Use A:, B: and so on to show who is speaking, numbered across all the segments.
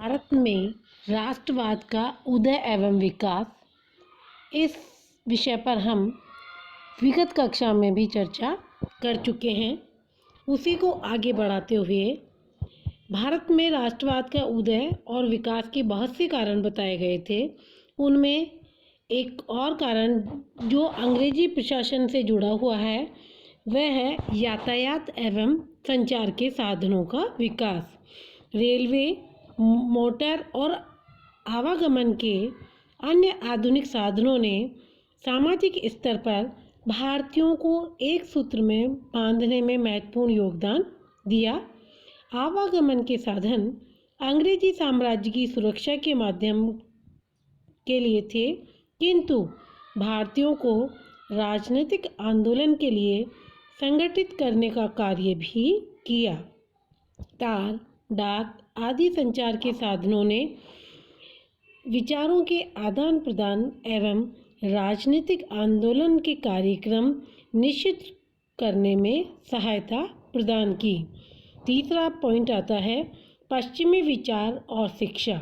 A: भारत में राष्ट्रवाद का उदय एवं विकास, इस विषय पर हम विगत कक्षा में भी चर्चा कर चुके हैं। उसी को आगे बढ़ाते हुए भारत में राष्ट्रवाद का उदय और विकास के बहुत से कारण बताए गए थे। उनमें एक और कारण जो अंग्रेजी प्रशासन से जुड़ा हुआ है वह है यातायात एवं संचार के साधनों का विकास। रेलवे, मोटर और आवागमन के अन्य आधुनिक साधनों ने सामाजिक स्तर पर भारतीयों को एक सूत्र में बांधने में महत्वपूर्ण योगदान दिया। आवागमन के साधन अंग्रेजी साम्राज्य की सुरक्षा के माध्यम के लिए थे, किंतु भारतीयों को राजनीतिक आंदोलन के लिए संगठित करने का कार्य भी किया। तार, डाक आदि संचार के साधनों ने विचारों के आदान प्रदान एवं राजनीतिक आंदोलन के कार्यक्रम निश्चित करने में सहायता प्रदान की। तीसरा पॉइंट आता है पश्चिमी विचार और शिक्षा।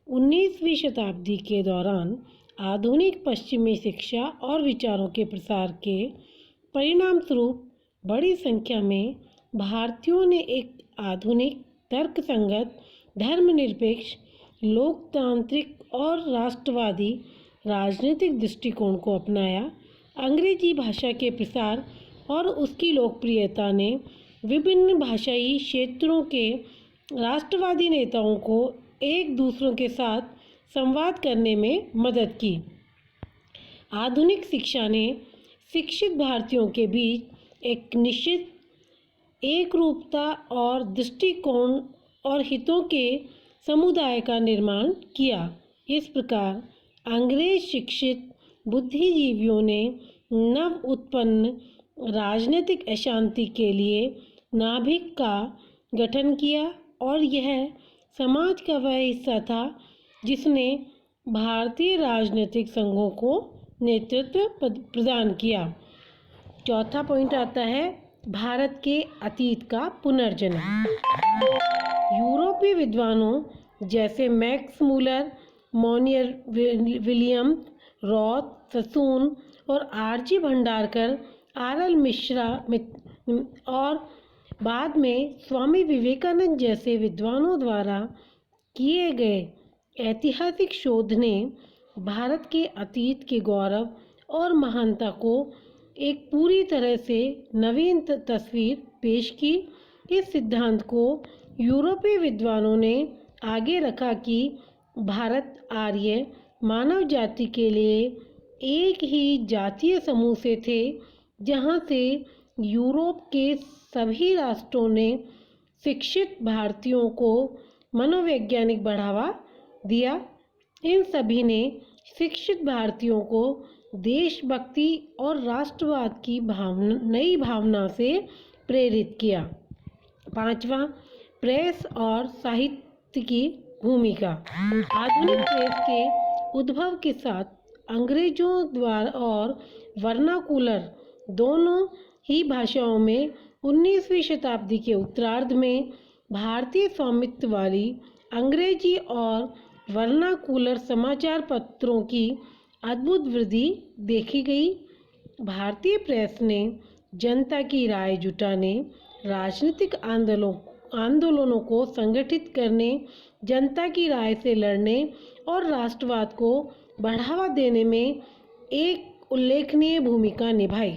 A: 19वीं शताब्दी के दौरान आधुनिक पश्चिमी शिक्षा और विचारों के प्रसार के परिणाम स्वरूप बड़ी संख्या में भारतीयों ने एक आधुनिक तर्कसंगत, धर्मनिरपेक्ष, लोकतांत्रिक और राष्ट्रवादी राजनीतिक दृष्टिकोण को अपनाया। अंग्रेजी भाषा के प्रसार और उसकी लोकप्रियता ने विभिन्न भाषाई क्षेत्रों के राष्ट्रवादी नेताओं को एक दूसरों के साथ संवाद करने में मदद की। आधुनिक शिक्षा ने शिक्षित भारतीयों के बीच एक निश्चित एकरूपता और दृष्टिकोण और हितों के समुदाय का निर्माण किया। इस प्रकार अंग्रेज शिक्षित बुद्धिजीवियों ने नव उत्पन्न राजनीतिक अशांति के लिए नाभिक का गठन किया और यह समाज का वह हिस्सा था जिसने भारतीय राजनीतिक संघों को नेतृत्व प्रदान किया। चौथा पॉइंट आता है भारत के अतीत का पुनर्जन्म। यूरोपीय विद्वानों जैसे Max Muller, Monier William, Roth, Sassoon और आरजी भंडारकर, आर.एल. मिश्रा और बाद में स्वामी विवेकानंद जैसे विद्वानों द्वारा किए गए ऐतिहासिक शोध ने भारत के अतीत के गौरव और महानता को एक पूरी तरह से नवीन तस्वीर पेश की। इस सिद्धांत को यूरोपीय विद्वानों ने आगे रखा कि भारत आर्य मानव जाति के लिए एक ही जातीय समूह से थे, जहां से यूरोप के सभी राष्ट्रों ने शिक्षित भारतीयों को मनोवैज्ञानिक बढ़ावा दिया। इन सभी ने शिक्षित भारतीयों को देशभक्ति और राष्ट्रवाद की नई भावना से प्रेरित किया। पांचवा, प्रेस और साहित्य की भूमिका। आधुनिक प्रेस के उद्भव के साथ अंग्रेजों द्वारा और वर्नाकुलर दोनों ही भाषाओं में 19वीं शताब्दी के उत्तरार्ध में भारतीय स्वामित्व वाली अंग्रेजी और वर्नाकुलर समाचार पत्रों की अद्भुत वृद्धि देखी गई। भारतीय प्रेस ने जनता की राय जुटाने, राजनीतिक आंदोलनों को संगठित करने, जनता की राय से लड़ने और राष्ट्रवाद को बढ़ावा देने में एक उल्लेखनीय भूमिका निभाई।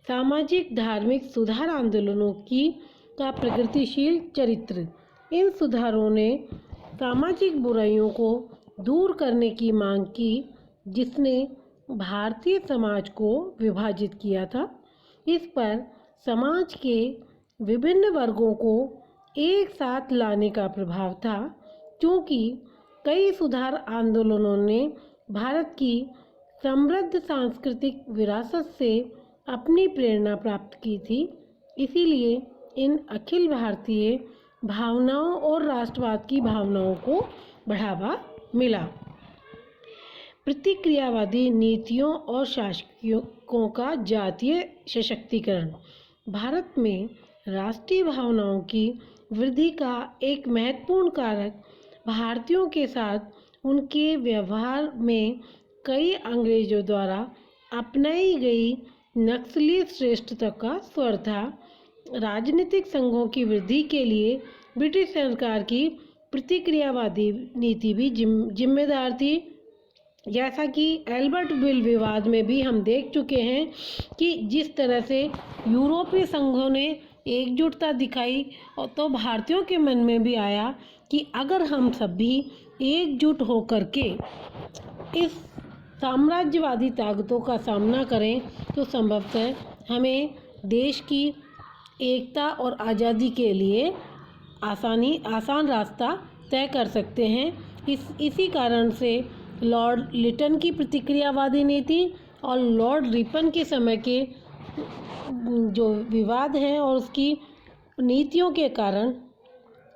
A: सामाजिक धार्मिक सुधार आंदोलनों का प्रगतिशील चरित्र। इन सुधारों ने सामाजिक बुराइयों को दूर करने की मांग की, जिसने भारतीय समाज को विभाजित किया था। इस पर समाज के विभिन्न वर्गों को एक साथ लाने का प्रभाव था, क्योंकि कई सुधार आंदोलनों ने भारत की समृद्ध सांस्कृतिक विरासत से अपनी प्रेरणा प्राप्त की थी। इसीलिए इन अखिल भारतीय भावनाओं और राष्ट्रवाद की भावनाओं को बढ़ावा मिला। प्रतिक्रियावादी नीतियों और शासकों का जातीय सशक्तिकरण। भारत में राष्ट्रीय भावनाओं की वृद्धि का एक महत्वपूर्ण कारक भारतीयों के साथ उनके व्यवहार में कई अंग्रेजों द्वारा अपनाई गई नक्सली श्रेष्ठता का स्वर था। राजनीतिक संघों की वृद्धि के लिए ब्रिटिश सरकार की प्रतिक्रियावादी नीति भी जिम्मेदार थी। जैसा कि एल्बर्ट बिल विवाद में भी हम देख चुके हैं कि जिस तरह से यूरोपीय संघों ने एकजुटता दिखाई और तो भारतीयों के मन में भी आया कि अगर हम सब भी एकजुट होकर के इस साम्राज्यवादी ताकतों का सामना करें तो संभवतः हमें देश की एकता और आज़ादी के लिए आसान रास्ता तय कर सकते हैं। इसी कारण से लॉर्ड लिटन की प्रतिक्रियावादी नीति और लॉर्ड रिपन के समय के जो विवाद हैं और उसकी नीतियों के कारण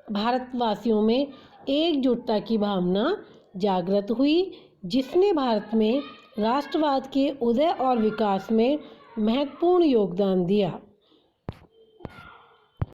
A: भारतवासियों में एकजुटता की भावना जागृत हुई, जिसने भारत में राष्ट्रवाद के उदय और विकास में महत्वपूर्ण योगदान दिया।